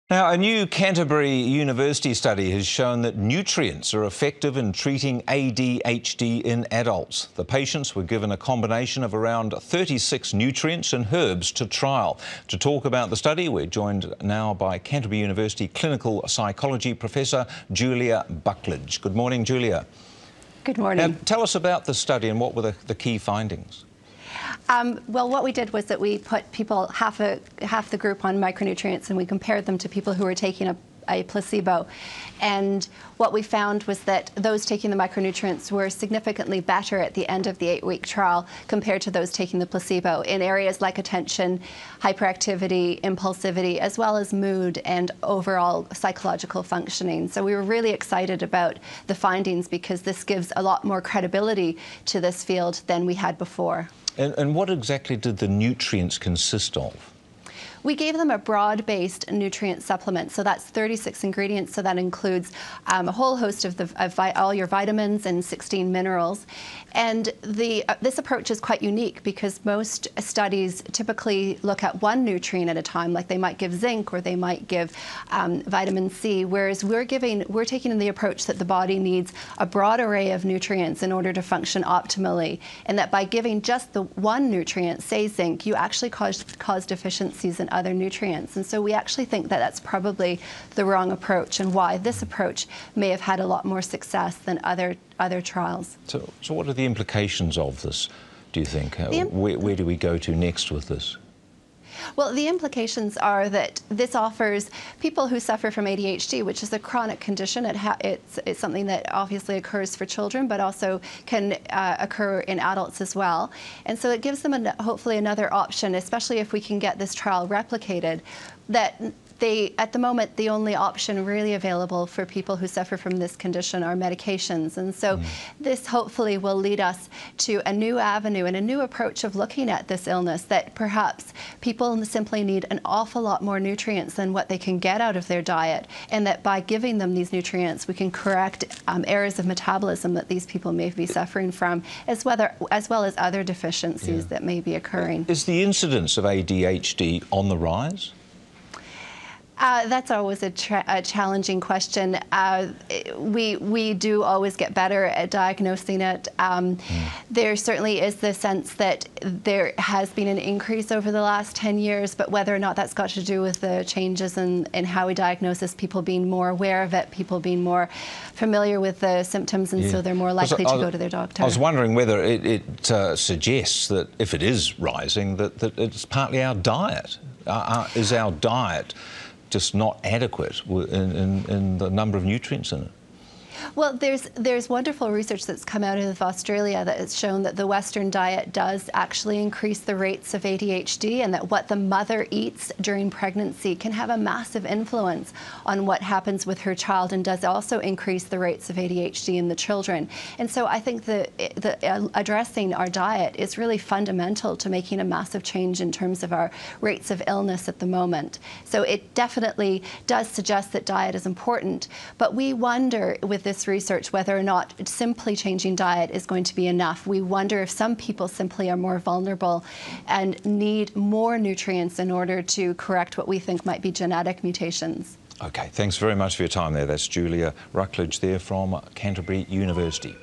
Now, a new Canterbury University study has shown that nutrients are effective in treating ADHD in adults. The patients were given a combination of around 36 nutrients and herbs to trial. To talk about the study, we're joined now by Canterbury University clinical psychology professor Julia Rucklidge. Good morning, Julia. Good morning. Now, tell us about the study and what were the key findings? Well, what we did was that we put people, half the group on micronutrients, and we compared them to people who were taking a placebo. And what we found was that those taking the micronutrients were significantly better at the end of the 8-week trial compared to those taking the placebo in areas like attention, hyperactivity, impulsivity, as well as mood and overall psychological functioning. So we were really excited about the findings because this gives a lot more credibility to this field than we had before. And what exactly did the nutrients consist of? We gave them a broad-based nutrient supplement, so that's 36 ingredients, so that includes a whole host of all your vitamins and 16 minerals. And this approach is quite unique because most studies typically look at one nutrient at a time, like they might give zinc or they might give vitamin C, whereas we're taking the approach that the body needs a broad array of nutrients in order to function optimally, and that by giving just the one nutrient, say zinc, you actually cause deficiencies in other nutrients. And so we actually think that that's probably the wrong approach, and why this approach may have had a lot more success than other trials. So what are the implications of this, do you think? Where do we go to next with this? Well, the implications are that this offers people who suffer from ADHD, which is a chronic condition. It's something that obviously occurs for children, but also can occur in adults as well. And so it gives them hopefully another option, especially if we can get this trial replicated, that at the moment, the only option really available for people who suffer from this condition are medications. And so this hopefully will lead us to a new avenue and a new approach of looking at this illness, that perhaps people simply need an awful lot more nutrients than what they can get out of their diet, and that by giving them these nutrients, we can correct errors of metabolism that these people may be suffering from, as well as other deficiencies that may be occurring. Is the incidence of ADHD on the rise? That's always a challenging question. We do always get better at diagnosing it. There certainly is the sense that there has been an increase over the last 10 years, but whether or not that's got to do with the changes in how we diagnose this, people being more aware of it, people being more familiar with the symptoms, and so they're more likely to go to their doctor. I was wondering whether it suggests that if it is rising, that it's partly our diet. Is our diet just not adequate in the number of nutrients in it? Well, there's wonderful research that's come out of Australia that has shown that the Western diet does actually increase the rates of ADHD, and that what the mother eats during pregnancy can have a massive influence on what happens with her child, and does also increase the rates of ADHD in the children. And so I think that addressing our diet is really fundamental to making a massive change in terms of our rates of illness at the moment. So it definitely does suggest that diet is important, but we wonder with this research whether or not simply changing diet is going to be enough. We wonder if some people simply are more vulnerable and need more nutrients in order to correct what we think might be genetic mutations. Okay, thanks very much for your time there. That's Julia Rucklidge there from Canterbury University.